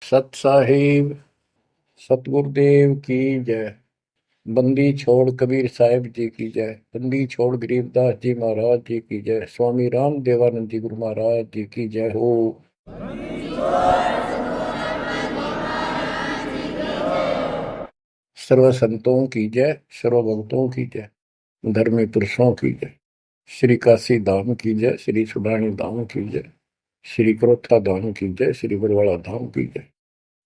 सत साहिब सतगुरुदेव की जय। बंदी छोड़ कबीर साहिब जी की जय। बंदी छोड़ गरीबदास जी महाराज जी की जय। स्वामी राम देवानंद जी गुरु महाराज जी की जय हो। सर्व संतों की जय, सर्व भक्तों की जय, धर्मी पुरुषों की जय। श्री काशी धाम की जय, श्री सुडानी धाम की जय, श्री क्रोथा धाम की जय, श्री बरवाड़ा धाम की जय।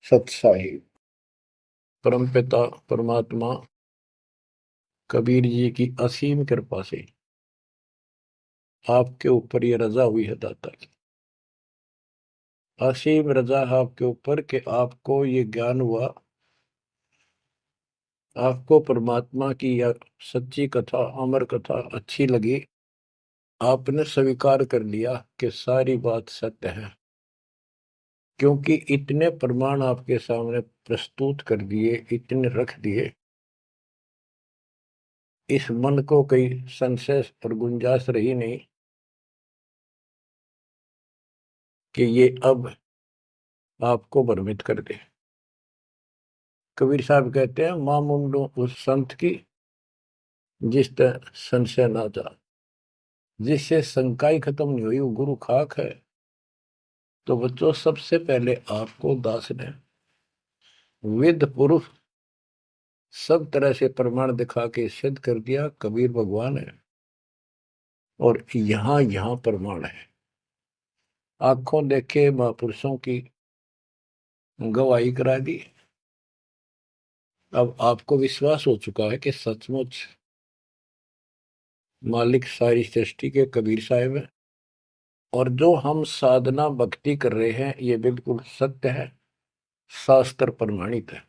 सत साहिब परमपिता परमात्मा कबीर जी की असीम कृपा से आपके ऊपर ये रजा हुई है दाता की। असीम रजा है आपके ऊपर कि आपको ये ज्ञान हुआ, आपको परमात्मा की यह सच्ची कथा, अमर कथा अच्छी लगी। आपने स्वीकार कर लिया कि सारी बात सत्य है, क्योंकि इतने प्रमाण आपके सामने प्रस्तुत कर दिए, इतने रख दिए, इस मन को कोई संशय और गुंजाइश रही नहीं कि ये अब आपको भ्रमित कर दे। कबीर साहब कहते हैं, मामुंडो उस संत की जिस तरह संशय ना जा, जिससे शंका ही खत्म नहीं हुई, वो गुरु खाक है। तो बच्चों, सबसे पहले आपको दास ने वेद पुरुष सब तरह से प्रमाण दिखा के सिद्ध कर दिया कबीर भगवान है। और यहां यहां प्रमाण है, आंखों देखे महापुरुषों की गवाही करा दी। अब आपको विश्वास हो चुका है कि सचमुच मालिक सारी सृष्टि के कबीर साहिब है, और जो हम साधना भक्ति कर रहे हैं ये बिल्कुल सत्य है, शास्त्र प्रमाणित है।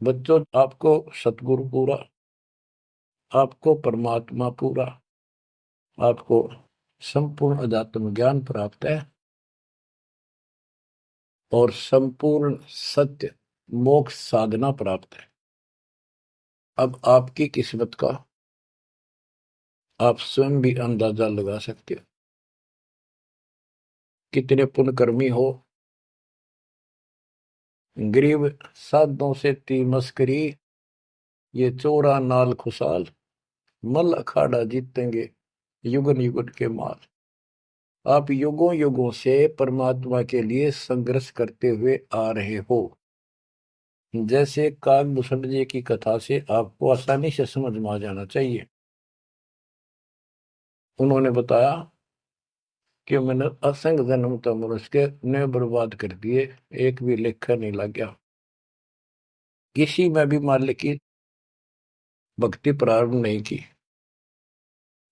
बच्चों, आपको सतगुरु पूरा, आपको परमात्मा पूरा, आपको संपूर्ण अध्यात्म ज्ञान प्राप्त है, और संपूर्ण सत्य मोक्ष साधना प्राप्त है। अब आपकी किस्मत का आप स्वयं भी अंदाजा लगा सकते हो। कितने पुण्यकर्मी हो, गरीब साधों से ती मस्करी, ये चोरा नाल खुशाल, मल अखाड़ा जीतेंगे युगन युगन के माल। आप युगों युगों से परमात्मा के लिए संघर्ष करते हुए आ रहे हो। जैसे काकभूषण जी की कथा से आपको आसानी से समझ में आ जाना चाहिए। उन्होंने बताया कि मैंने असंख्य जन्म तो मनुष्य के ने बर्बाद कर दिए, एक भी लेखा नहीं लग गया। किसी में भी मालिक की भक्ति प्रारंभ नहीं की,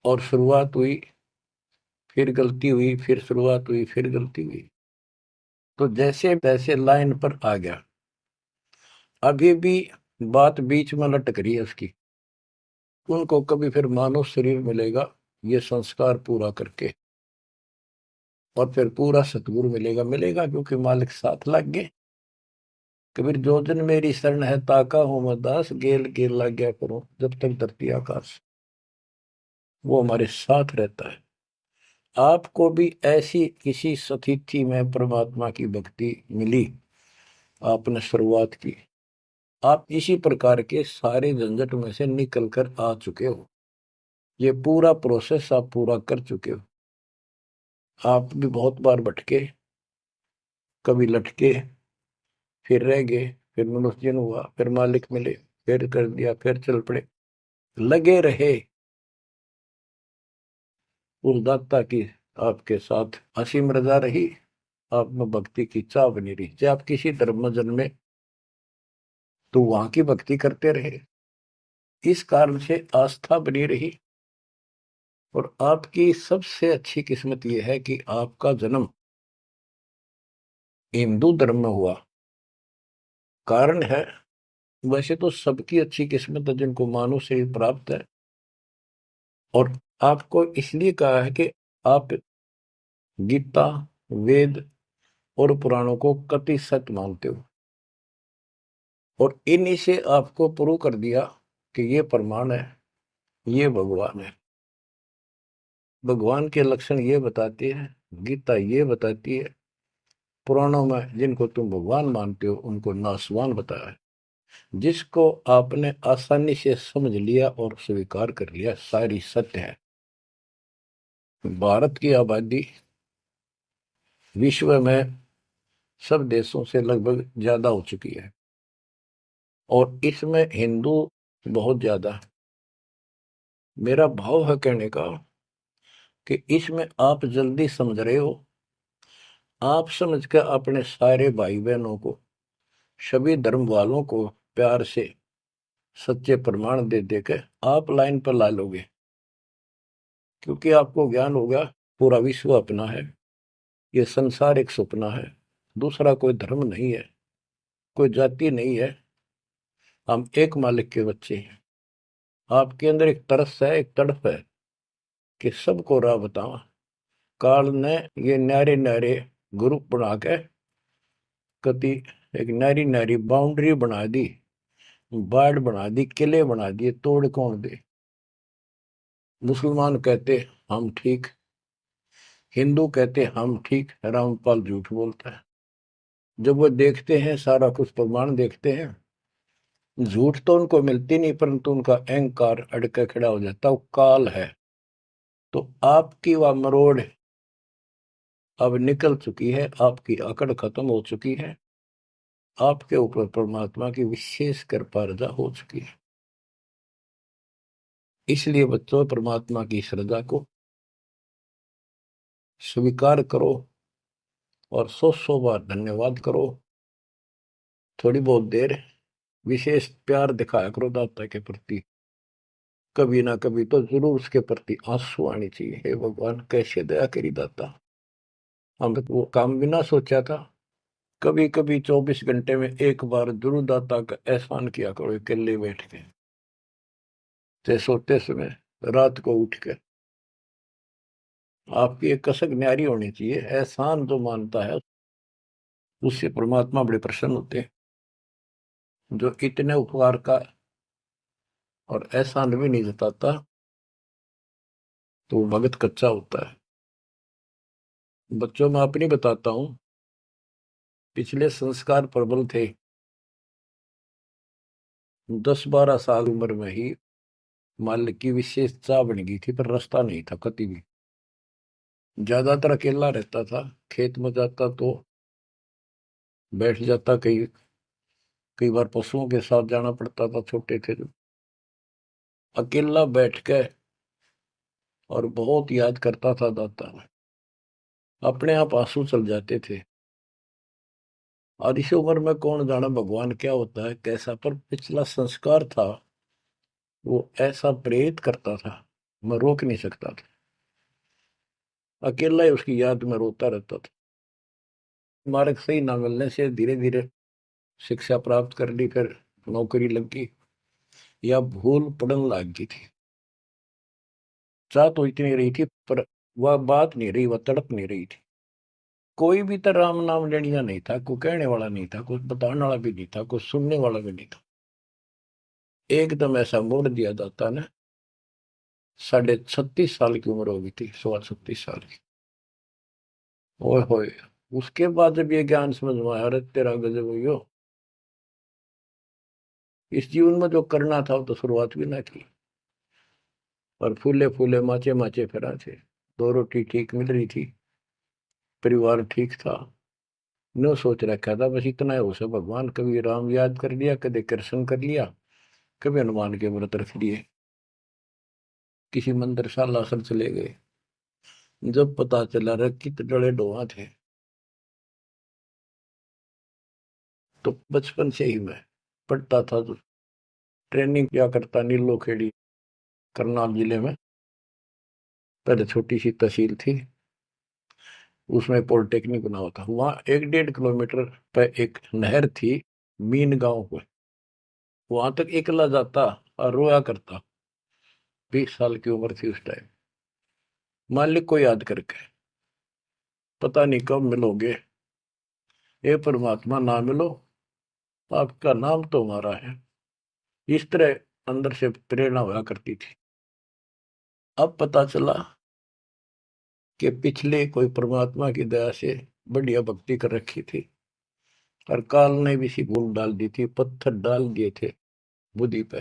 और शुरुआत हुई, फिर गलती हुई, फिर शुरुआत हुई, फिर गलती हुई, तो जैसे तैसे लाइन पर आ गया। अभी भी बात बीच में लटक रही है उसकी। उनको कभी फिर मानव शरीर मिलेगा, ये संस्कार पूरा करके, और फिर पूरा सतगुरु मिलेगा। मिलेगा क्योंकि मालिक साथ लग गए। कबीर जो जन मेरी शरण है ताका हूं मैं दास, गेल गेल लग गया करूं जब तक धरती आकाश। वो हमारे साथ रहता है। आपको भी ऐसी किसी स्थिति में परमात्मा की भक्ति मिली, आपने शुरुआत की, आप इसी प्रकार के सारे झंझट में से निकल कर आ चुके हो। ये पूरा प्रोसेस आप पूरा कर चुके हो। आप भी बहुत बार भटके, कभी लटके, फिर रह गए, फिर मनुष्य जन्म हुआ, फिर मालिक मिले, फिर कर दिया, फिर चल पड़े। लगे रहे उस दाता की आपके साथ असीम रजा रही। आप में भक्ति की चाह बनी रही। चाहे आप किसी धर्म में जन्मे तो वहां की भक्ति करते रहे, इस कारण से आस्था बनी रही। और आपकी सबसे अच्छी किस्मत यह है कि आपका जन्म हिंदू धर्म में हुआ। कारण है, वैसे तो सबकी अच्छी किस्मत है जिनको मानव शरीर प्राप्त है, और आपको इसलिए कहा है कि आप गीता, वेद और पुराणों को कति सत्य मानते हो, और इन्हीं से आपको प्रूव कर दिया कि ये प्रमाण है, ये भगवान है। भगवान के लक्षण ये बताते हैं, गीता ये बताती है, पुराणों में जिनको तुम भगवान मानते हो उनको नासवान बताया है। जिसको आपने आसानी से समझ लिया और स्वीकार कर लिया, सारी सत्य है। भारत की आबादी विश्व में सब देशों से लगभग ज्यादा हो चुकी है और इसमें हिंदू बहुत ज्यादा है। मेरा भाव है कहने का कि इसमें आप जल्दी समझ रहे हो। आप समझ कर अपने सारे भाई बहनों को, सभी धर्म वालों को प्यार से सच्चे प्रमाण दे देकर आप लाइन पर ला लोगे, क्योंकि आपको ज्ञान होगा पूरा विश्व अपना है, ये संसार एक सपना है, दूसरा कोई धर्म नहीं है, कोई जाति नहीं है, हम एक मालिक के बच्चे हैं। आपके अंदर एक तरस है, एक तड़प है कि सबको राह बतावा। काल ने ये न्यारे न्यारे ग्रुप बना के कति एक नारी नारी बाउंड्री बना दी, बाढ़ बना दी, किले बना दिए, तोड़ कौन दे। मुसलमान कहते हम ठीक, हिंदू कहते हम ठीक, रामपाल झूठ बोलता है। जब वो देखते हैं सारा कुछ प्रमाण देखते हैं, झूठ तो उनको मिलती नहीं, परंतु उनका अहंकार अड़के खड़ा हो जाता, वो काल है। तो आपकी वह मरोड़ अब निकल चुकी है, आपकी अकड़ खत्म हो चुकी है, आपके ऊपर परमात्मा की विशेष कृपा रजा हो चुकी है। इसलिए बच्चों, परमात्मा की श्रद्धा को स्वीकार करो और 100 बार धन्यवाद करो। थोड़ी बहुत देर विशेष प्यार दिखाया करो दाता के प्रति, कभी ना कभी तो जरूर उसके प्रति आंसू आनी चाहिए। हे भगवान, कैसे दया करी दाता, हमने वो काम भी ना सोचा था। कभी कभी 24 घंटे में एक बार जरूर दाता का एहसान किया करो, अकेले बैठ के, चाहे सोते समय, रात को उठ के। आपकी एक कसक न्यारी होनी चाहिए। एहसान जो मानता है उससे परमात्मा बड़े प्रसन्न होते हैं। जो इतने उपकार का और एहसान भी नहीं जताता तो भगत कच्चा होता है। बच्चों में अपनी बताता हूं, पिछले संस्कार प्रबल थे। 10-12 साल उम्र में ही मालिक की विशेष चाह बन गई थी, पर रास्ता नहीं था कति भी। ज्यादातर अकेला रहता था, खेत में जाता तो बैठ जाता, कई बार पशुओं के साथ जाना पड़ता था, छोटे थे जो। अकेला बैठ के और बहुत याद करता था दाता, अपने आप आंसू चल जाते थे। और इस उम्र में कौन जाना भगवान क्या होता है कैसा, पर पिछला संस्कार था वो ऐसा प्रेरित करता था, मैं रोक नहीं सकता था। अकेला ही उसकी याद में रोता रहता था। मार्ग सही ना मिलने से धीरे धीरे शिक्षा प्राप्त कर ली, फिर नौकरी लगी या भूल पड़न लग गई थी। चाह तो इतनी रही थी पर वह बात नहीं रही, वह तड़प नहीं रही थी। कोई भी तो राम नाम लेनिया नहीं था, कोई कहने वाला नहीं था, कुछ बताने वाला भी नहीं था, कुछ सुनने वाला भी नहीं था। एकदम ऐसा मोड़ दिया दाता ने। 36.5 साल की उम्र हो गई थी, 36.25 साल की। ओए होए, उसके बाद जब ये ज्ञान समझ में आया, अरे तेरा गजब हो, इस जीवन में जो करना था वो तो शुरुआत भी ना की। और फूले फूले माचे माचे फिरा थे, 2 रोटी ठीक मिल रही थी, परिवार ठीक था। नो सोच रखा था बस इतना है उसे, भगवान कभी राम याद कर लिया, कभी कृष्ण कर लिया, कभी हनुमान के व्रत रख लिए, किसी मंदिर शालासर चले गए। जब पता चला रे कित डले डोहा थे, तो बचपन से ही मैं पढ़ता था, तो ट्रेनिंग क्या करता नीलो खेड़ी, करनाल जिले में। पहले छोटी सी तहसील थी, उसमें पॉलिटेक्निक बना हुआ था। वहां 1-1.5 किलोमीटर पे एक नहर थी, मीन गांव को। वहां तक एकला जाता और रोया करता। 20 साल की उम्र थी उस टाइम। मालिक को याद करके, पता नहीं कब मिलोगे, ये परमात्मा ना मिलो, आपका नाम तो हमारा है। इस तरह अंदर से प्रेरणा हुआ करती थी। अब पता चला कि पिछले कोई परमात्मा की दया से बढ़िया भक्ति कर रखी थी, और काल ने भी सी भूल डाल दी थी, पत्थर डाल दिए थे बुद्धि पे,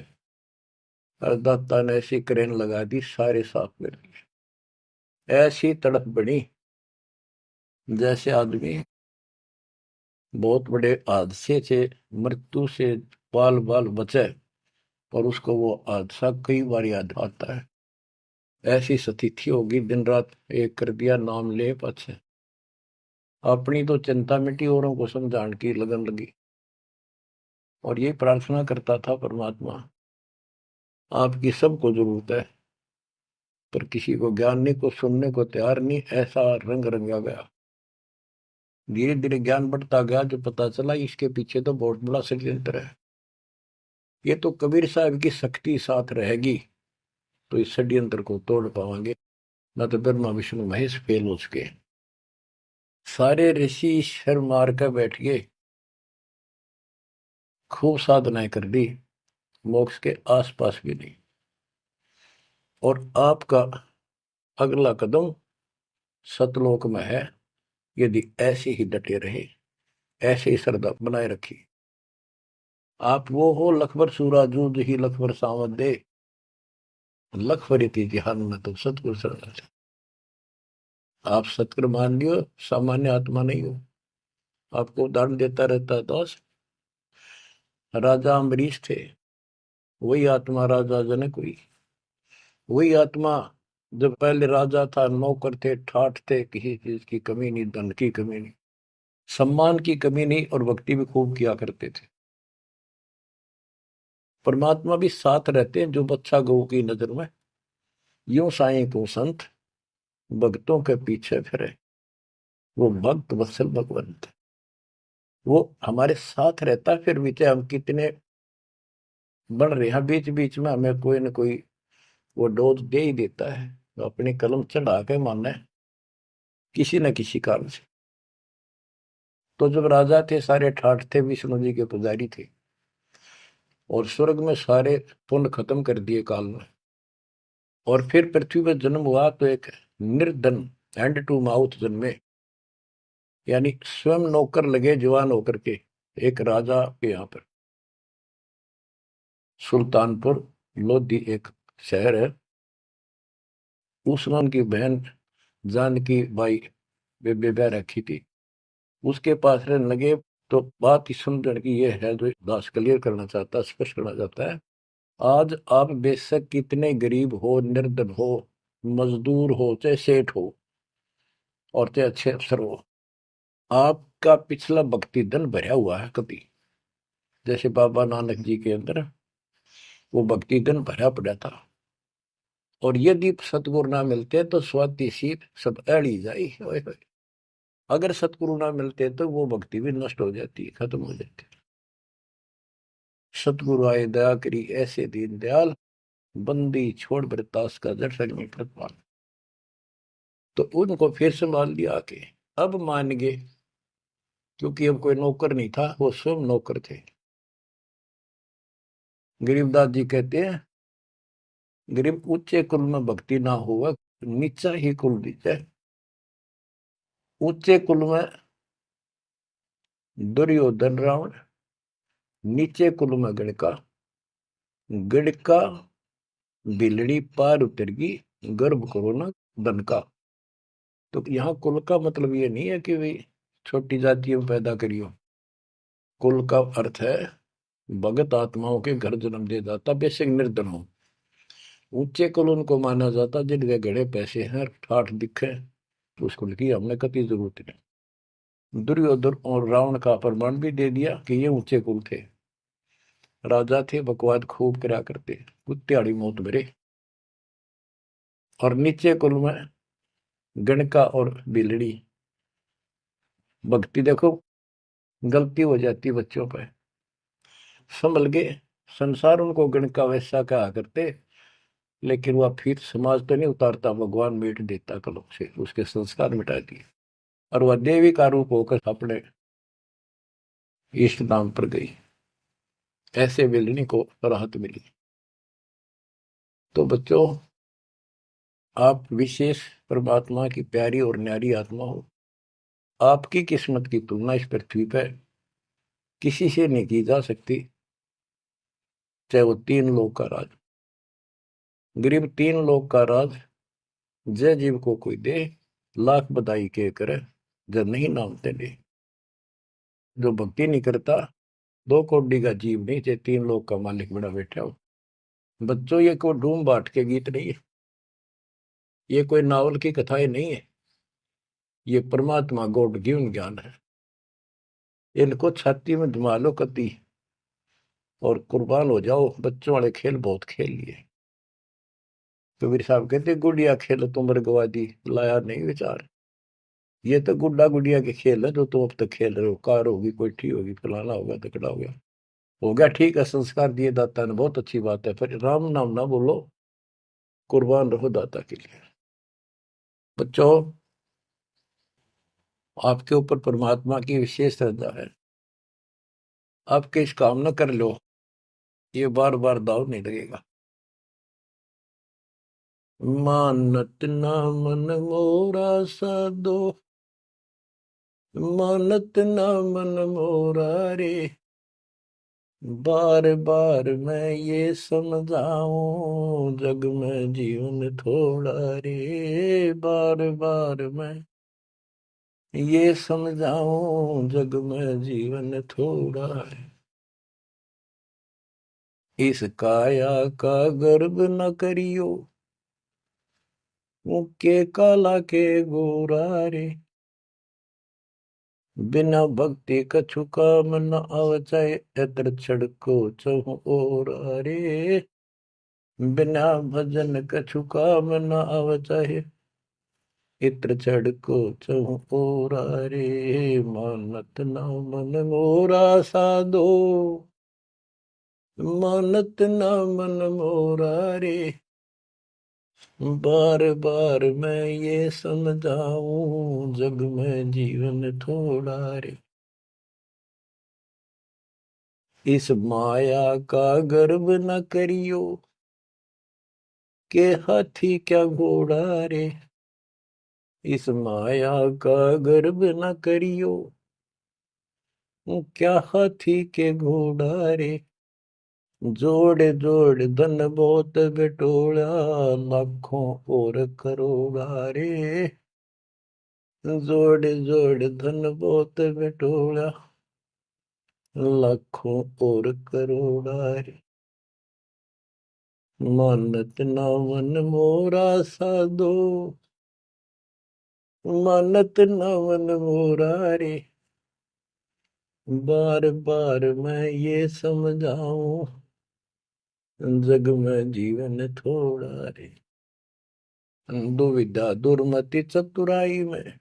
और दाता ने ऐसी क्रेन लगा दी, सारे साफ कर दिए। ऐसी तड़प बनी जैसे आदमी बहुत बड़े हादसे से, मृत्यु से बाल बाल बचे और उसको वो हादसा कई बार याद आता है। ऐसी स्थिति होगी, दिन रात एक कर दिया, नाम ले पाछे। अपनी तो चिंता मिटी, औरों को समझाने की लगन लगी। और ये प्रार्थना करता था, परमात्मा आपकी सबको जरूरत है, पर किसी को ज्ञान नहीं, को सुनने को तैयार नहीं। ऐसा रंग रंगा गया। धीरे धीरे ज्ञान बढ़ता गया, जो पता चला इसके पीछे तो बहुत बड़ा षड्यंत्र है। ये तो कबीर साहब की शक्ति साथ रहेगी तो इस षड्यंत्र को तोड़ पाएंगे, न तो ब्रह्मा विष्णु महेश फेल हो चुके। सारे ऋषि शर मार कर बैठ गए, खूब साधनाएं कर दी, मोक्ष के आसपास भी नहीं। और आपका अगला कदम सतलोक में है, यदि ऐसे ही डटे रहे, ऐसे ही श्रद्धा बनाए रखी। आप वो हो लखबर सूरा जूझ ही लखबर सावत दे, लखबर जिहान में तो सतगुरु श्रद्धा। आप सतगुरु मान लियो, सामान्य आत्मा नहीं हो। आपको उदाहरण देता रहता है दास। राजा अम्बरीश थे, वही आत्मा राजा जनक हुई। वही आत्मा जब पहले राजा था, नौकर थे, ठाठ थे, किसी चीज की कमी नहीं, धन की कमी नहीं, सम्मान की कमी नहीं, और भक्ति भी खूब किया करते थे। परमात्मा भी साथ रहते हैं जो बच्चा गौ की नजर में। यूं साईं को संत भक्तों के पीछे फिरे, वो भक्त वत्सल भगवंत। वो हमारे साथ रहता है, फिर भी चाहे हम कितने बढ़ रहे हैं, बीच बीच में हमें कोई ना कोई वो डोज दे ही देता है, तो अपनी कलम चढ़ा के मानना है किसी न किसी कारण से। तो जब राजा थे, सारे ठाठ थे, विष्णु जी के पुजारी थे, और स्वर्ग में सारे पुण्य खत्म कर दिए काल में, और फिर पृथ्वी पर जन्म हुआ तो एक निर्धन हैंड टू माउथ जन्मे, यानी स्वयं नौकर लगे जवान होकर के एक राजा के यहाँ पर। सुल्तानपुर लोधी एक शहर है, उसमें उनकी बहन जानकी बाई बेबे रखी थी, उसके पास रहने लगे। तो बात ही सुंदर की ये है जो दास क्लियर करना चाहता, स्पष्ट करना चाहता है। आज आप बेशक कितने गरीब हो, निर्धन हो, मजदूर हो, चाहे सेठ हो, और चाहे अच्छे अफसर हो, आपका पिछला भक्ति धन भरा हुआ है कभी। जैसे बाबा नानक जी के अंदर वो भक्ति धन भरा पड़ा था, और यदि सतगुरु ना मिलते तो स्वाति सी सब अड़ी जाई। अगर सतगुरु ना मिलते तो वो भक्ति भी नष्ट हो जाती, खत्म हो जाती। सतगुरु आए दया करी ऐसे दीन दयाल, बंदी छोड़ बरतास का जड़ संग प्रतिपाल। तो उनको फिर संभाल लिया आके, अब मान गए, क्योंकि अब कोई नौकर नहीं था, वो स्वयं नौकर थे। गरीबदास जी कहते हैं, गरीब ऊंचे कुल में भक्ति ना हुआ, नीचा ही कुल दीजिए। ऊंचे कुल में दुर्योधन रावण, नीचे कुल में गणका, गणका बिलड़ी पार उतर गई, गर्भ करो ना धन का। तो यहाँ कुल का मतलब ये नहीं है कि भाई छोटी जातियों में पैदा करियो। कुल का अर्थ है भगत आत्माओं के घर जन्म दे जाता, बेसिक निर्धन हो। ऊंचे कुल उनको माना जाता जिनके घड़े पैसे हैं, ठाठ दिखे, तो उस कुल की हमने कभी जरूरत नहीं। दुर्योधन और रावण का प्रमाण भी दे दिया कि ये ऊंचे कुल थे, राजा थे, बकवाद खूब करा करते, कुत्तेआड़ी मौत भरे। और नीचे कुल में गणका और बिलड़ी, भक्ति देखो गलती हो जाती बच्चों पर, संभल गए। संसार उनको गणका वैसा कहा करते, लेकिन वह फिर समाज तो नहीं उतारता, भगवान मिट देता कलम से, उसके संस्कार मिटा दिए, और वह देवी का रूप होकर अपने इष्ट धाम पर गई। ऐसे बिलनी को राहत मिली। तो बच्चों, आप विशेष परमात्मा की प्यारी और न्यारी आत्मा हो। आपकी किस्मत की तुलना इस पृथ्वी पर किसी से नहीं की जा सकती, चाहे वो तीन लोग का राज। गरीब तीन लोग का राज जय जीव को कोई दे, लाख बधाई के करे, जब नहीं नामते ले। जो भक्ति नहीं करता, दो कौड़ी का जीव नहीं, चाहे तीन लोग का मालिक बड़ा बैठा हो। बच्चों, ये कोई डूम बाट के गीत नहीं है, ये कोई नावल की कथाएं नहीं है, ये परमात्मा गॉड गिवन ज्ञान है। इनको छाती में जमा लो कति और कुर्बान हो जाओ। बच्चों वाले खेल बहुत खेल लिए। कबीर साहब कहते गुड़िया खेल तुम गवा दी, लाया नहीं विचार। ये तो गुड्डा गुड़िया के खेल है जो तुम अब तक खेल रहे हो। कार होगी, कोठी होगी, फलाना होगा, तकड़ा हो गया ठीक है। संस्कार दिए दाता ने, बहुत अच्छी बात है, फिर राम नाम ना बोलो, कुर्बान रहो दाता के लिए। बच्चों, आपके ऊपर परमात्मा की विशेष श्रद्धा है। आपके इस काम न कर लो, ये बार बार दाव नहीं लगेगा। मानत ना मन मोरा साधो, मानत ना मन मोरा रे। बार बार मैं ये समझाऊं, जग में जीवन थोड़ा रे। बार बार मैं ये समझाऊं, जग में जीवन थोड़ा है। इस काया का गर्व न करियो, मुक्के काला के गोरा रे। बिना भक्ति कछु काम न आवचाए, एतर छड़को चहु और रे। बिना भजन कछु काम न आवचाए, इत्र छड़को चहु और रे। मानत न मन मोरा साधो, मानत न मन मोरा रे। बार बार मैं ये समझाऊं, जग में जीवन थोड़ा रे। इस माया का गर्व न करियो, के हाथी क्या घोड़ा रे। इस माया का गर्व न करियो, क्या हाथी के घोड़ा रे। जोड़ जोड़ धन बहुत बटोला, लाखों और करोड़ा रे। जोड़ जोड़ धन बहुत बटोला, लाखों और करोड़ा रे। मानत ना मन मोरा साधो, मानत ना मन मोरा रे। बार बार मैं ये समझाऊं, जग में जीवन थोड़ा रे। दुविधा दुर्मति चतुराई में,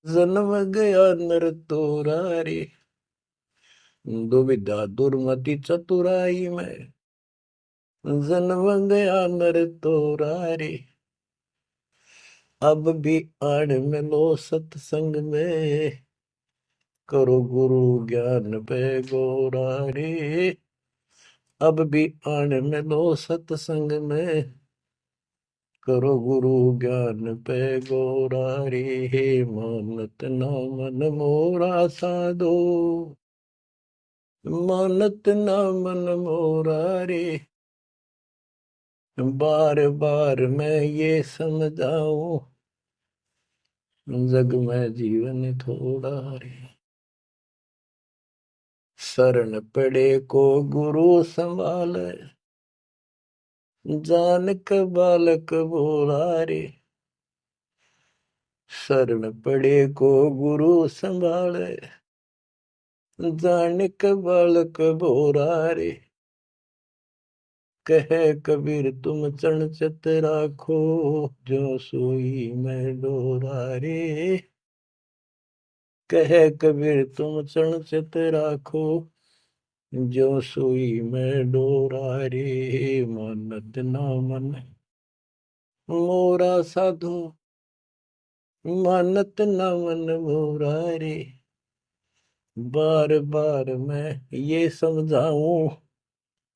जन्म गया नर तोरा रे। दुविधा दुर्मति चतुराई में, जन्म गया नर तोरा रे। अब भी आड़ मिलो सत्संग में, करो गुरु ज्ञान पे गोरा रे। अब भी आड़ मिलो सत्संग में, करो गुरु ज्ञान पे गोरा रे। मानत ना मन मोरा साधो, मानत ना मन मोरा रे। बार बार मैं ये समझाऊं, जग में जीवन थोड़ा रे। शरण पड़े को गुरु संभाले, जानक बालक बोला रे। शरण पड़े को गुरु संभाले, जानक बालक बोरा रे। कहे कबीर तुम चरण चित राखो, जो सोई मैं डोरा रे। कहे कबीर तुम चरण चित राखो, जो सोई मैं डोरा रे। मानत ना मन मोरा साधो, मानत न मन मोरा रे। बार बार मैं ये समझाऊं,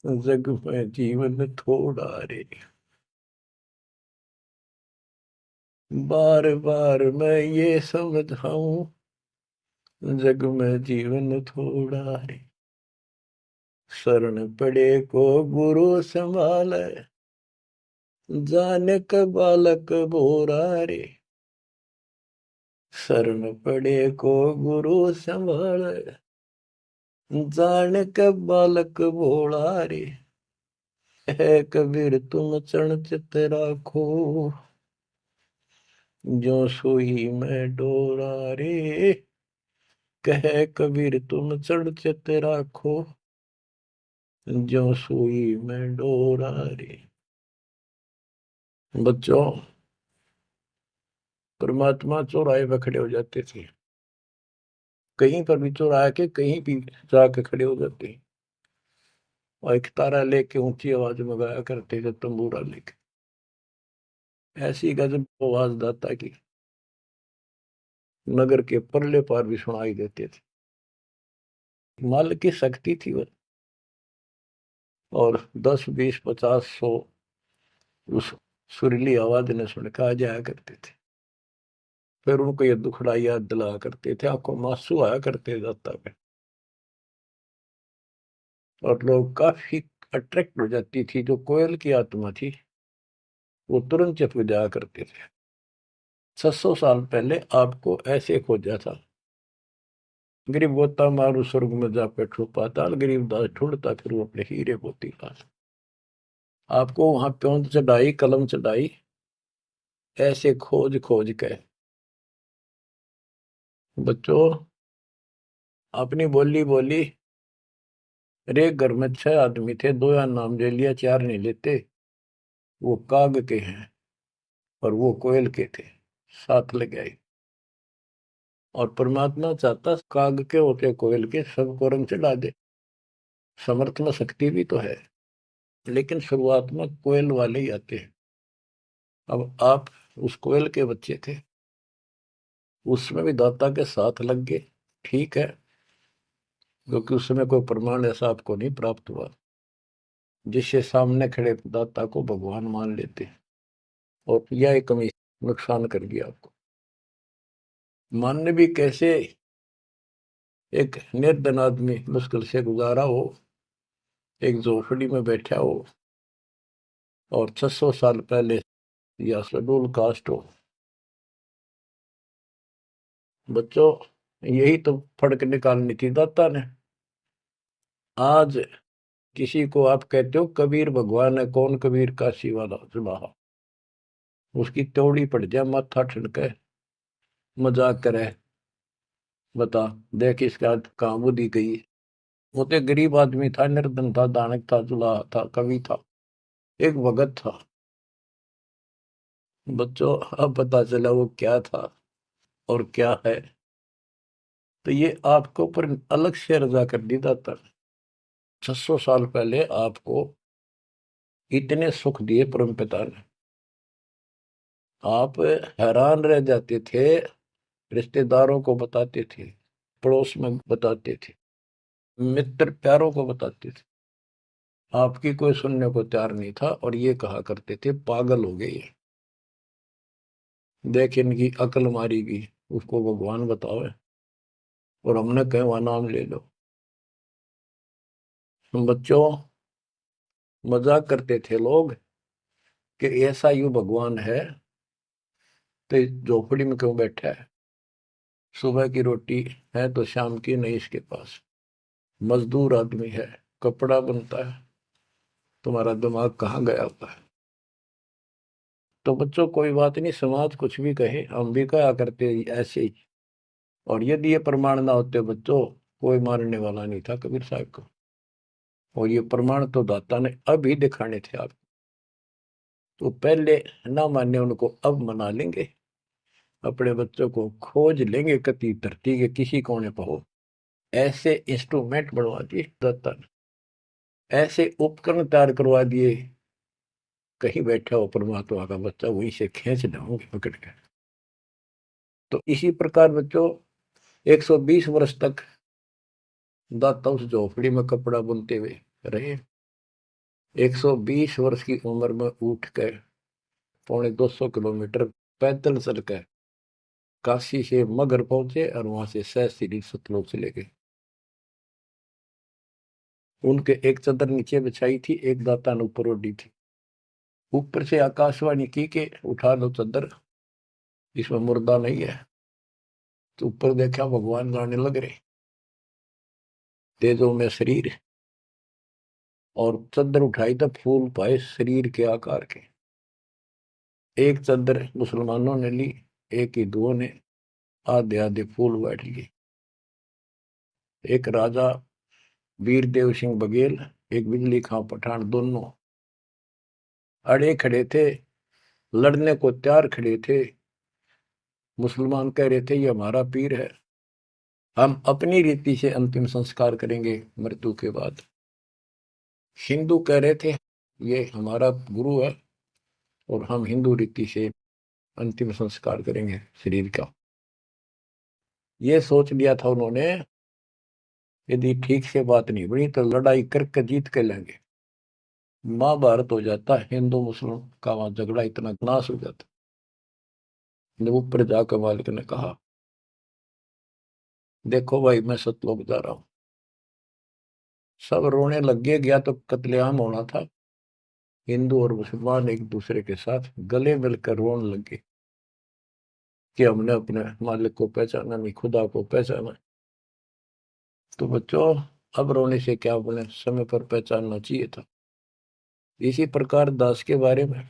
जग में जीवन थोड़ा रे। बार बार मैं ये समझाऊं, जग में जीवन थोड़ा रे। शरण पड़े को गुरु संभाले, जाने का बालक बोरा रे। शरण पड़े को गुरु संभाले, जाने का बालक भोला रे। है कबीर तुम चरण चित राखो, जो सोई में डोरा रे। कहे कबीर तुम चढ़ चित राखो, जो सोई में डोरा रे। बच्चों, परमात्मा चौराहे पर खड़े हो जाते थे, कहीं पर भी चौराहे के कहीं भी जाके खड़े हो जाते हैं, और एक तारा लेके ऊंची आवाज में गाया करते थे, तंबूरा लेके। ऐसी गजब आवाज दाता की, नगर के परले पार भी सुनाई देते थे। माल की शक्ति थी वो। और 10 20 50 100 उस सुरीली आवाज ने सुन के आ जाया करते थे। फिर उनको ये दुखड़ा याद दिलाया करते थे, आंखों में आंसू आया करते दाता पे, और लोग काफी अट्रैक्ट हो जाती थी। जो कोयल की आत्मा थी वो तुरंत चुप जाया करते थे। 600 साल पहले आपको ऐसे खोजा था, गरीब गोता मारू स्वर्ग में जा बैठो पाताल, गरीब दास ढूंढता फिर वो अपने हीरे मोती पास। आपको वहां प्योंद चढ़ाई, कलम चढ़ाई, ऐसे खोज खोज के। बच्चों, अपनी बोली बोली। एक घर में 6 आदमी थे, 2 या नाम ले लिया, 4 नहीं लेते। वो काग के हैं और वो कोयल के थे, साथ लग गए। और परमात्मा चाहता काग के होते कोयल के सबको रंग चढ़ा दे। समर्थ में शक्ति भी तो है, लेकिन शुरुआत में कोयल वाले ही आते हैं। अब आप उस कोयल के बच्चे थे, उसमें भी दाता के साथ लग गए, ठीक है, क्योंकि उस समय कोई प्रमाण ऐसा आपको नहीं प्राप्त हुआ जिससे सामने खड़े दाता को भगवान मान लेते, और यह एक कमी नुकसान कर गया आपको। मानने भी कैसे? एक निर्धन आदमी मुश्किल से गुजारा हो, एक झोपड़ी में बैठा हो, और 600 साल पहले या शेड्यूल कास्ट हो। बच्चों, यही तो फर्क निकालनी थी दाता ने। आज किसी को आप कहते हो कबीर भगवान है, कौन कबीर? काशी वाला जुलाहा, उसकी त्योड़ी पड़ जाए, माथा ठनके, मजाक करे, बता देख इसका कहाँ बुद्धि गई। वो तो गरीब आदमी था, निर्धन था, दानक था, जुलाहा था, कवि था, एक भगत था। बच्चों, अब पता चला वो क्या था और क्या है। तो ये आपको ऊपर अलग से रजा कर दी दाता। 600 साल पहले आपको इतने सुख दिए परमपिता ने, आप हैरान रह जाते थे। रिश्तेदारों को बताते थे, पड़ोस में बताते थे, मित्र प्यारों को बताते थे, आपकी कोई सुनने को तैयार नहीं था। और ये कहा करते थे पागल हो गए, देख इनकी अकल मारी गई, उसको भगवान बताओ, और हमने कहे वहां नाम ले लो। बच्चों, मजाक करते थे लोग कि ऐसा यू भगवान है तो झोपड़ी में क्यों बैठा है? सुबह की रोटी है तो शाम की नहीं इसके पास, मजदूर आदमी है, कपड़ा बनता है, तुम्हारा दिमाग कहाँ गया हुआ है? तो बच्चों, कोई बात नहीं, समाज कुछ भी कहे, हम भी कहा करते ऐसे ही। और यदि ये प्रमाण ना होते बच्चों, कोई मारने वाला नहीं था कबीर साहब को। और ये प्रमाण तो दाता ने अभी दिखाने थे आपको। तो पहले ना माने उनको, अब मना लेंगे। अपने बच्चों को खोज लेंगे कति धरती के किसी कोने पर हो, ऐसे इंस्ट्रूमेंट बनवा दिए दाता ने, ऐसे उपकरण तैयार करवा दिए, कहीं बैठा हो परमात्मा का बच्चा वहीं से खींच लाऊंगे पकड़ के। तो इसी प्रकार बच्चों, 120 वर्ष तक दाता उस झोपड़ी में कपड़ा बुनते हुए रहे। 120 वर्ष की उम्र में उठ कर 250 किलोमीटर पैदल चल कर काशी से मगर पहुंचे और वहां से सहस्त्री सतलोक चले गए। उनके एक चादर नीचे बिछाई थी, एक दाता ने ऊपर ओढ़ी थी। ऊपर से आकाशवाणी की कि उठा लो चादर, इसमें मुर्दा नहीं है। तो ऊपर देखा भगवान गाने लग रहे, तेजो में शरीर, और चादर उठाई तो फूल पाए शरीर के आकार के। एक चादर मुसलमानों ने ली, एक हिंदुओं ने आधे आधे फूल बैठ लिए। एक राजा वीरदेव सिंह बघेल, एक बिजली खां पठान, दोनों अड़े खड़े थे, लड़ने को तैयार खड़े थे। मुसलमान कह रहे थे ये हमारा पीर है, हम अपनी रीति से अंतिम संस्कार करेंगे मृत्यु के बाद। हिंदू कह रहे थे ये हमारा गुरु है और हम हिंदू रीति से अंतिम संस्कार करेंगे शरीर का। ये सोच लिया था उन्होंने, यदि ठीक से बात नहीं बनी तो लड़ाई करके जीत के लेंगे। महाभारत हो जाता, हिंदू मुस्लिम का वहां झगड़ा इतना नाश हो जाता। जब ऊपर जाकर मालिक ने कहा देखो भाई मैं सतलोक जा रहा हूं, सब रोने लग गया तो कत्लेआम होना था। हिंदू और मुसलमान एक दूसरे के साथ गले मिलकर रोने लगे कि हमने अपने मालिक को पहचाना नहीं, खुदा को पहचाना। तो बच्चों अब रोने से क्या बोले, समय पर पहचानना चाहिए था। इसी प्रकार दास के बारे में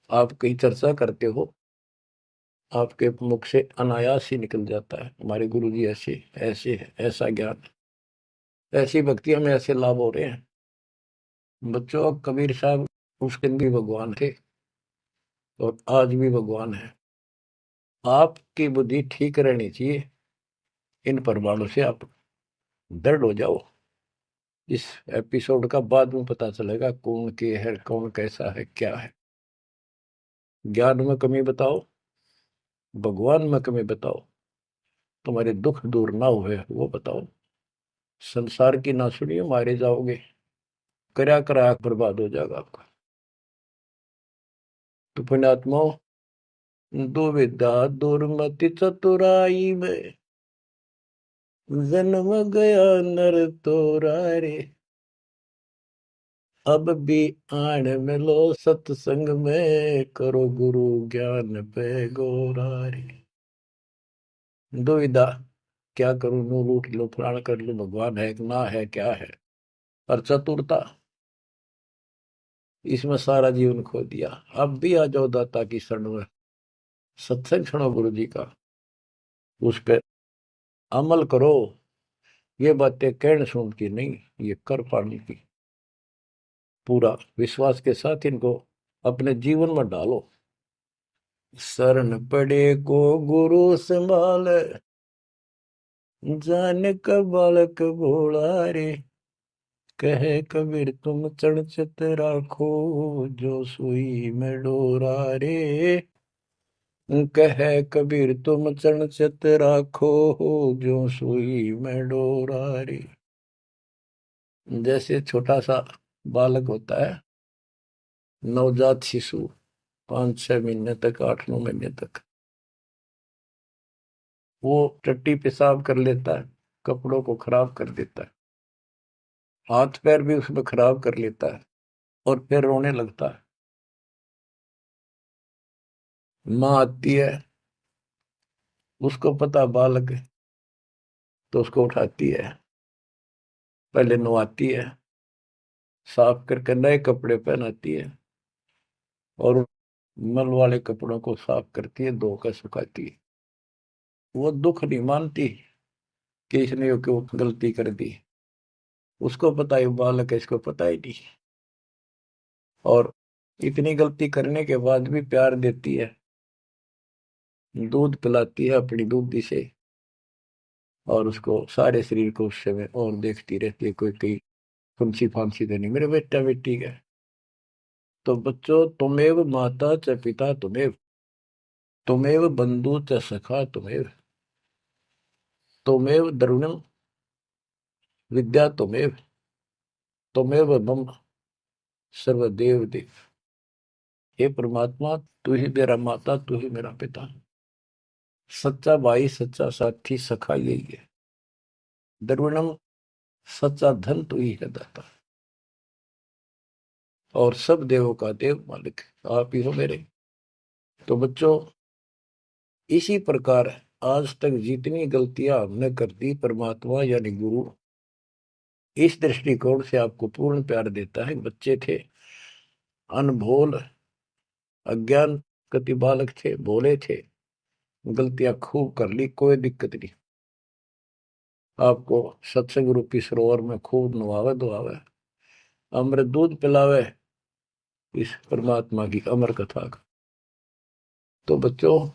आप कहीं चर्चा करते हो, आपके मुख से अनायास ही निकल जाता है हमारे गुरु जी ऐसे ऐसे है, ऐसा ज्ञान, ऐसी भक्ति हमें ऐसे लाभ हो रहे हैं। बच्चों कबीर साहब उस दिन भी भगवान थे और आज भी भगवान है। आपकी बुद्धि ठीक रहनी चाहिए, इन प्रमाणों से आप दृढ़ हो जाओ। इस एपिसोड का बाद में पता चलेगा कौन के है, कौन कैसा है, क्या है। ज्ञान में कमी बताओ, भगवान में कमी बताओ, तुम्हारे दुख दूर ना हुए वो बताओ। संसार की ना सुनिए, मारे जाओगे, करा करा बर्बाद हो जाएगा आपका। तो पुण्यात्मा, दुविधा दुर्मति चतुराई में जन्म गया नर तोरा रे। अब भी आण मिलो सत्संग में, करो गुरु ज्ञान पे गोरा रे। दुविधा, क्या करूं, नू लूट लो, फलाना कर लो, भगवान है कि ना है, क्या है। और चतुरता, इसमें सारा जीवन खो दिया। अब भी आ जाओ दाता की शरण में, सत्संग सुनो गुरु जी का, उस पर अमल करो। ये बातें कहने सुन की नहीं, ये कर पाने की। पूरा विश्वास के साथ इनको अपने जीवन में डालो। शरण पड़े को गुरु संभाल, जान का बालक भोला रे। कहे कबीर तुम चढ़ राखो, जो सुई में डोरा रे। कहे कबीर तुम चढ़ राखो, जो सुई में डोरा रे। जैसे छोटा सा बालक होता है, नवजात शिशु, 5-6 महीने तक, 8-9 महीने तक, वो टट्टी पेशाब कर लेता है, कपड़ों को खराब कर देता है, हाथ पैर भी उसमें खराब कर लेता है और फिर रोने लगता है। माँ आती है, उसको पता बालक है, तो उसको उठाती है, पहले नहलाती है, साफ करके नए कपड़े पहनाती है और मल वाले कपड़ों को साफ करती है, धोकर सुखाती है। वो दुख नहीं मानती कि इसने क्यों गलती कर दी, उसको पता है बालक है, इसको पता ही नहीं। और इतनी गलती करने के बाद भी प्यार देती है, दूध पिलाती है अपनी दूधी से, और उसको सारे शरीर को उस समय और देखती रहती है कोई कहीं फुंसी फांसी तो नहीं मेरे बेटा बेटी का। तो बच्चों, तुमेव माता च पिता तुमेव, तुमेव बंधु च सखा तुमेव, तुमेव द्रविणम विद्या तुमेव, तुमेव मम सर्वदेव देव। हे परमात्मा, तू ही मेरा माता, तू ही मेरा पिता, सच्चा भाई, सच्चा साथी, सखा यही है। द्रविणम, सच्चा धन तू ही है दाता, और सब देवों का देव मालिक आप ही हो मेरे। तो बच्चों, इसी प्रकार आज तक जितनी गलतियां हमने कर दी, परमात्मा यानी गुरु इस दृष्टिकोण से आपको पूर्ण प्यार देता है। बच्चे थे, अनभोल, अज्ञान, कति बालक थे, भोले थे, गलतियां खूब कर ली, कोई दिक्कत नहीं। आपको सत्संग रूपी सरोवर में खूब नवावे धोआवे, अमृत दूध पिलावे इस परमात्मा की अमर कथा का। तो बच्चों,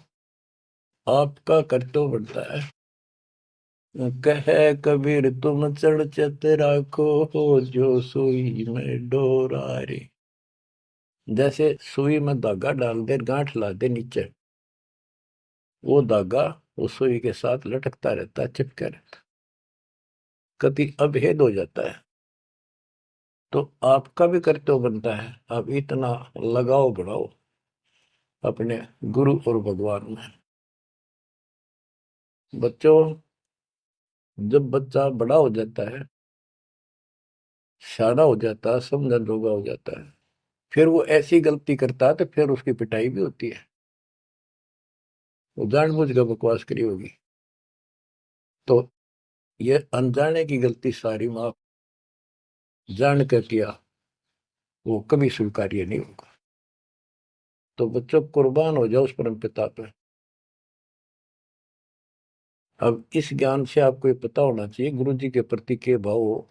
आपका कर्तव्य बनता है, कहे कबीर तुम चढ़ चत राखो, जो सुई में डोरा रे। जैसे सुई में धागा डाल दे, गांठ ला दे नीचे, वो धागा उस सुई के साथ लटकता रहता है, चिपका रहता है, कभी अभेद हो जाता है। तो आपका भी कर्तव्य बनता है, आप इतना लगाओ बढ़ाओ अपने गुरु और भगवान में। बच्चों, जब बच्चा बड़ा हो जाता है, सियाना हो जाता है, समझन जोगा हो जाता है, फिर वो ऐसी गलती करता है तो फिर उसकी पिटाई भी होती है। वो जानबूझ कर बकवास करी होगी, तो ये अनजाने की गलती सारी माफ, जान कर किया वो कभी स्वीकार्य नहीं होगा। तो बच्चों, कुर्बान हो जाओ उस परम पिता पे। अब इस ज्ञान से आपको ये पता होना चाहिए गुरु जी के प्रति के भाव हो।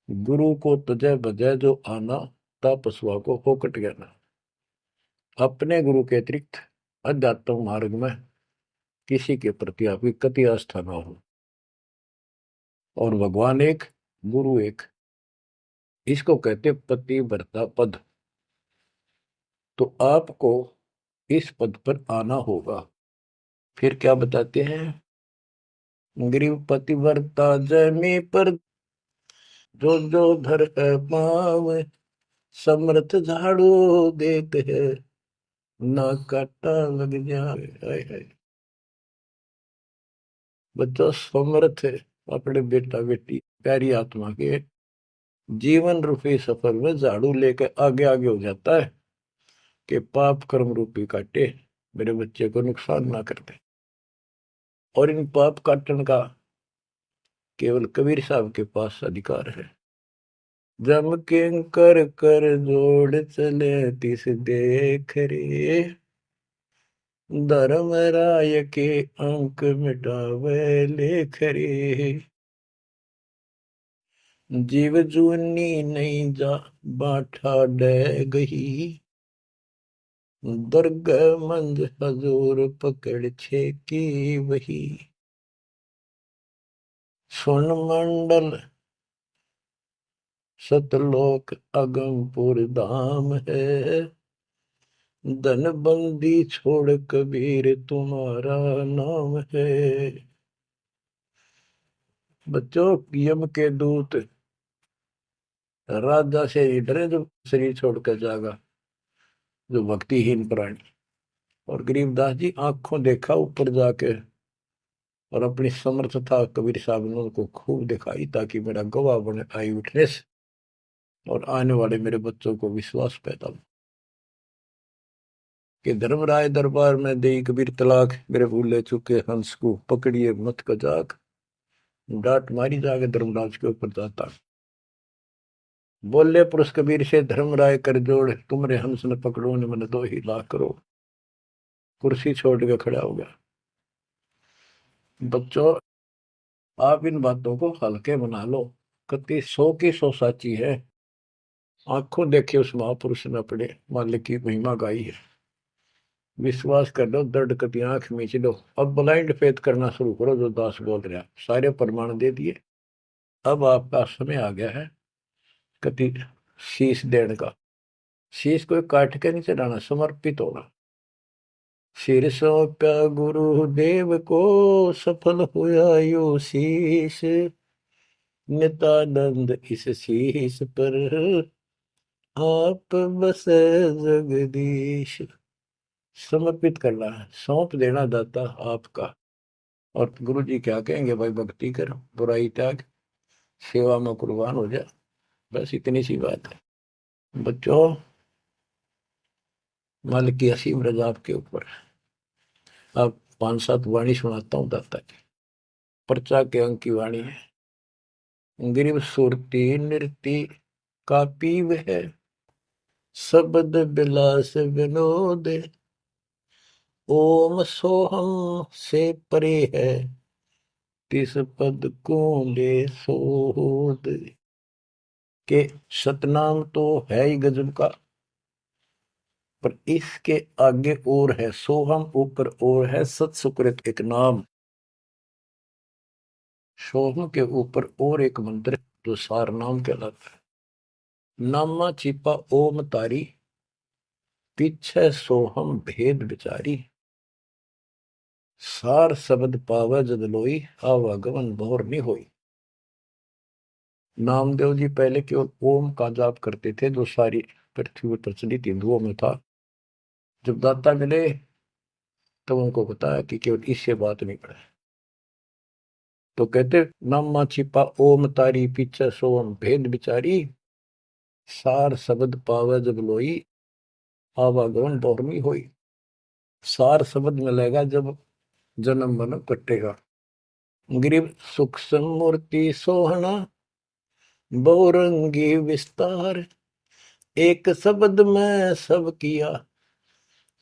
गुरु को तजय बजय जो आना, तापसवा को फोकट ज्ञाना। अपने गुरु के अतिरिक्त अध्यात्म मार्ग में किसी के प्रति आपकी कति आस्था ना हो। और भगवान एक, गुरु एक, इसको कहते पति भरता पद। तो आपको इस पद पर आना होगा। फिर क्या बताते हैं, गरीब पतिव्रता जमी पर, जो जो धर पाव, समर्थ झाड़ू देते है, ना काटा लग जाए। बच्चों, समर्थ है अपने बेटा बेटी प्यारी आत्मा के जीवन रूपी सफर में झाड़ू लेकर आगे आगे हो जाता है कि पाप कर्म रूपी काटे मेरे बच्चे को नुकसान ना करते। और इन पाप काटने का केवल कबीर साहब के पास अधिकार है। जम के कर कर जोड़ चले तिस देख रे, धर्म राय के अंक मिटावे लेख रे। जीव जूनी नहीं जा बाठा डे गही, दुर्ग मंद हजूर पकड़ छे की वही। सुन मंडल सतलोक अगमपुर धाम है, धन बंदी छोड़ कबीर तुम्हारा नाम है। बच्चों, यम के दूत राजा से ही डरे जो शरीर छोड़कर जागा, जो भक्तिहीन प्राणी। और गरीबदास जी आंखों देखा ऊपर जाके, और अपनी समर्थता कबीर साहब ने उनको खूब दिखाई, ताकि मेरा गवाह बने आई विटनेस, और आने वाले मेरे बच्चों को विश्वास पैदा हो कि धर्मराय दरबार में दे कबीर तलाक, मेरे भूले चुके हंस को पकड़िए मत कजाक, डांट मारी जाके धर्मराज के ऊपर जाता। बोले पुरुष कबीर से धर्मराय कर जोड़, तुमरे हंस न पकड़ो ने मन 2 लाख करो। कुर्सी छोड़ के खड़ा हो गया। बच्चों, आप इन बातों को हल्के बना लो, कति 100 की 100 साची है। आंखों देखे उस महापुरुष ने अपने मालिक की महिमा गाई है। विश्वास कर लो, दर्द कति आंख मीच लो। अब ब्लाइंड फेथ करना शुरू करो, जो दास बोल रहा। सारे प्रमाण दे दिए, अब आपका समय आ गया है कति शीश देने का। शीश को काट के नहीं चढ़ाना, समर्पित होना। सिर सौंप्या गुरुदेव को, सफल हुआ यो शीश, नित्यानंद इस शीश पर आप बसे जगदीश। समर्पित करना है, सौंप देना दाता आपका। और गुरु जी क्या कहेंगे, भाई भक्ति कर, बुराई त्याग, सेवा में कुर्बान हो जा। बस इतनी सी बात है बच्चों। मालिक की असीम रजा आपके ऊपर। अब 5-7 वाणी सुनाता हूँ दाता की। पर्चा के अंक की वाणी है। गिरिव सुरती नृति का पीव है, शब्द बिलास विनोद। ओम सोहम से परे है, तिस पद को ले सोद। के सतनाम तो है ही गजब का, पर इसके आगे और है सोहम, ऊपर और है सत सुकृत एक नाम। सोहम के ऊपर और एक मंत्र जो सार नाम कहलाता है। नामा छिपा ओम तारी, पीछे सोहम भेद विचारी। सार शब्द पावे जद लोई, आवागमन भोर नहीं होई। नामदेव जी पहले केवल ओम का जाप करते थे, जो सारी पृथ्वी पर प्रचलित हिंदुओं में था। जब दाता मिले तब उनको बताया कि केवल इससे बात नहीं पड़े। तो कहते नामा छिपा ओम तारी, पीछे सोम भेद विचारी। सार शब्द पावे जब लोई, आवागमन बहुरमी होई। सार शब्द मिलेगा जब जन्म मन कटेगा। गिरिव सूक्ष्म मूर्ति सोहना, बहुरंगी विस्तार। एक शब्द में सब किया,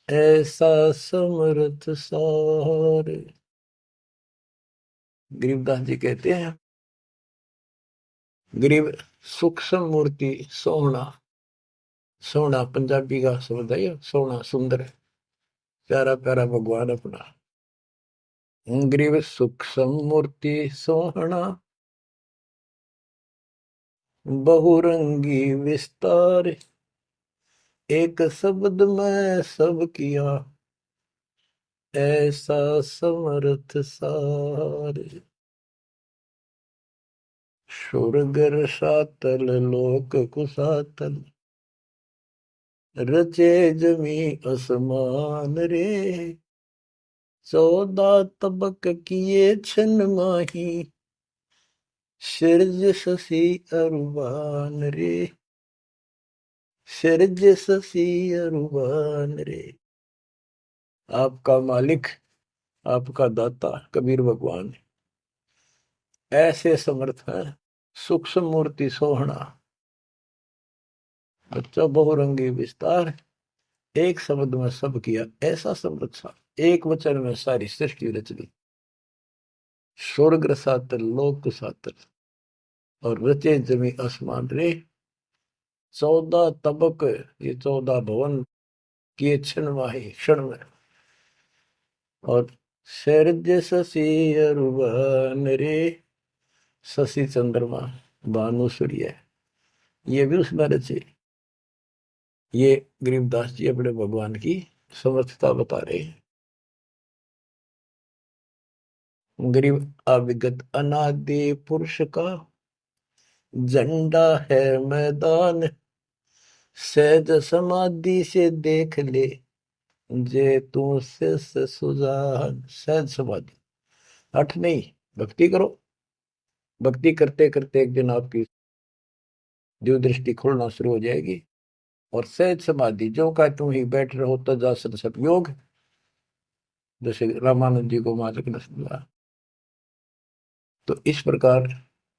ऐसा समर्थ सार। गरीबदास जी कहते हैं, गरीब सूक्ष्म मूर्ति सोहना। सोहना पंजाबी का शब्द है, सोहना सुंदर, प्यारा प्यारा भगवान अपना। गरीब सूक्ष्म मूर्ति सोहना, बहुरंगी विस्तार। एक शब्द में सब किया, ऐसा समर्थ सार। सुरगर सातल लोक कुसातल, रचे जमी असमान रे। 14 तबक किए छन माही, सिरज शशि अरुबान रे। सिरज शशि अरुबान रे। आपका मालिक, आपका दाता कबीर भगवान ऐसे समर्थ है। सूक्ष्म मूर्ति सोहना, बच्चा बहुरंगी विस्तार। एक शब्द में सब किया, ऐसा समर्थ सा। एक वचन में सारी सृष्टि रच दी। स्वर्ग रसातल लोक सातल, और रचे जमी आसमान रे। 14 तबक, ये 14 भवन किए क्षण माही, क्षण में। और शरज शशि अरुबन रे। शशि चंद्रमा, भानु सूर्य, ये भी उसमें रचे। ये गरीबदास जी अपने भगवान की समर्थता बता रहे हैं। गरीब अविगत अनादि पुरुष का, झंडा है मैदान। सहज समाधि से देख ले, जे तू से सुजान। सहज समाधि, हठ नहीं, भक्ति करो। भक्ति करते करते एक दिन आपकी दिव्य दृष्टि खुलना शुरू हो जाएगी। और सहज समाधि, जो का तुम ही बैठ रहो तजासन सब योग, जैसे रामानंद जी को मालिक ने समझा। तो इस प्रकार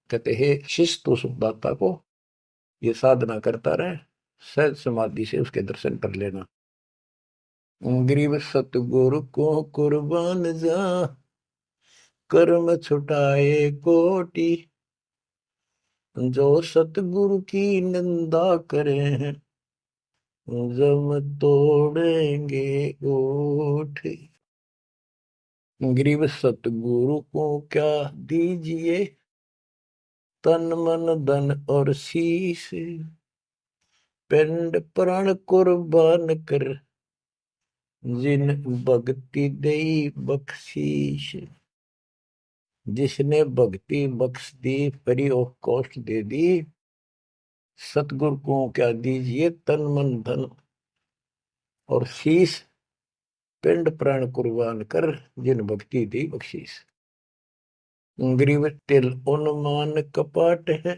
कहते हैं शिष्य तो सुखदाता को ये साधना करता रहे, सहज समाधि से उसके दर्शन कर लेना। गरीब सतगुरु को कुर्बान जा, कर्म छुटाए कोटि। जो सतगुरु की निंदा करे हैं, जम तोड़ेंगे ओठ। गरीब सतगुरु को क्या दीजिए, तन मन धन और शीश। पिंड प्राण कुर्बान कर, जिन भक्ति दई बख्शीश। जिसने भक्ति बख्श दी, फ्री ऑफ कॉस्ट दे दी, सतगुरु को क्या दीजिए तन मन धन, और शीश पिंड प्राण कुर्बान कर, जिन भक्ति दी बख्शीस। ग्रीव तिल उन्मान कपाट है,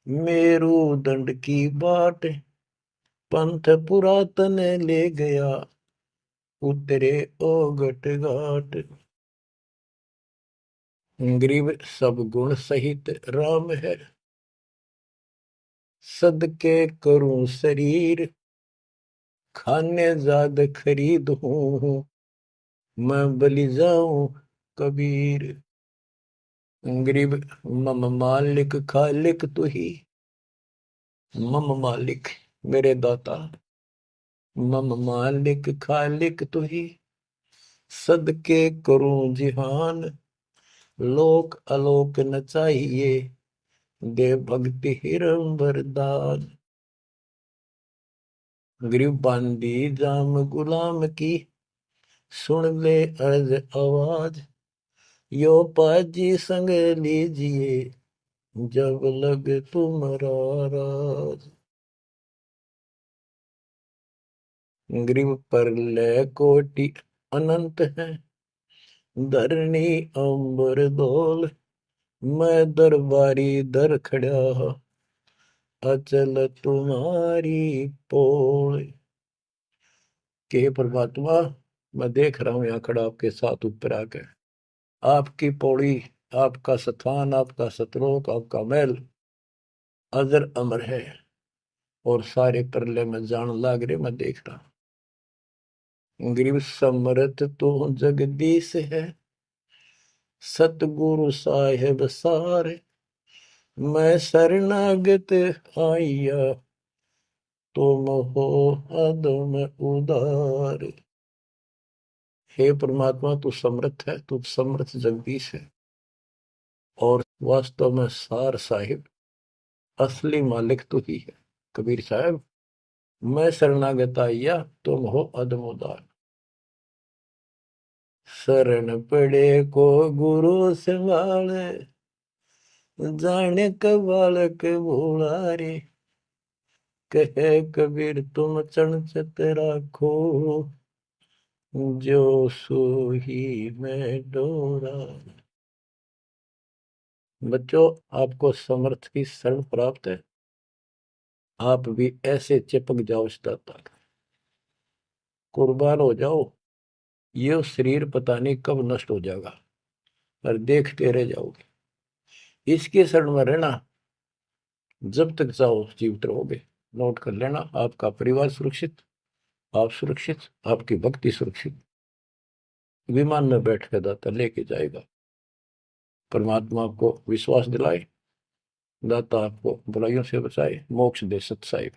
मेरू दंड की बाट, पंथ पुरातन ले गया, उतरे ओगट घाट। ग्रीव सब गुण सहित राम है, सदके करूं शरीर, खाने जाद खरीद हूं, मैं बलि जाऊं कबीर। ग्रीब मम मालिक खालिक तू ही, मम मालिक मेरे दाता, मम मालिक खालिक तू ही, सदके करूं जिहान, लोक अलोक न चाहिए, दे भक्ति हिरम वरदान। ग्रीब बांदी जाम गुलाम की, सुन ले अर्ज आवाज, यो पाजी संग लीजिए, जब लग तुम्हारा राज। ग्रीव पर ले कोटि अनंत है, धरणी अंबर दोल, मैं दरबारी दर खड़ा, अचल तुम्हारी पोल। के परमात्मा, मैं देख रहा हूं यहाँ खड़ा आपके साथ ऊपर आकर, आपकी पौड़ी, आपका स्थान, आपका सतलोक, आपका महल अजर अमर है, और सारे परले में जान लाग रहे, मैं देख रहा हूं। ग्रीव समरथ तो जगदीश है, सतगुरु साहेब सारे, मैं शरणागत आइया, तुम हो अदम उदार। हे परमात्मा, तू समर्थ है, तू समर्थ जगदीश है, और वास्तव में सार साहिब असली मालिक तू ही है। कबीर साहब, मैं शरणागत आइया, तुम हो अदम उदार। शरण पड़े को गुरु संभाले, जाने का बालक भोला रे, कहे कबीर तुम चणचत राखो, जो सोही में डोरा। बच्चों, आपको समर्थ की शरण प्राप्त है, आप भी ऐसे चिपक जाओ इस दाता, कुर्बान हो जाओ। ये शरीर पता नहीं कब नष्ट हो जाएगा, पर देखते रह जाओगे। इसके शरण में रहना, जब तक चाहो जीवित रहोगे। नोट कर लेना, आपका परिवार सुरक्षित, आप सुरक्षित, आपकी भक्ति सुरक्षित। विमान में बैठ कर दाता लेके जाएगा। परमात्मा आपको विश्वास दिलाए, दाता आपको बुराइयों से बचाए, मोक्ष दे सत्साई।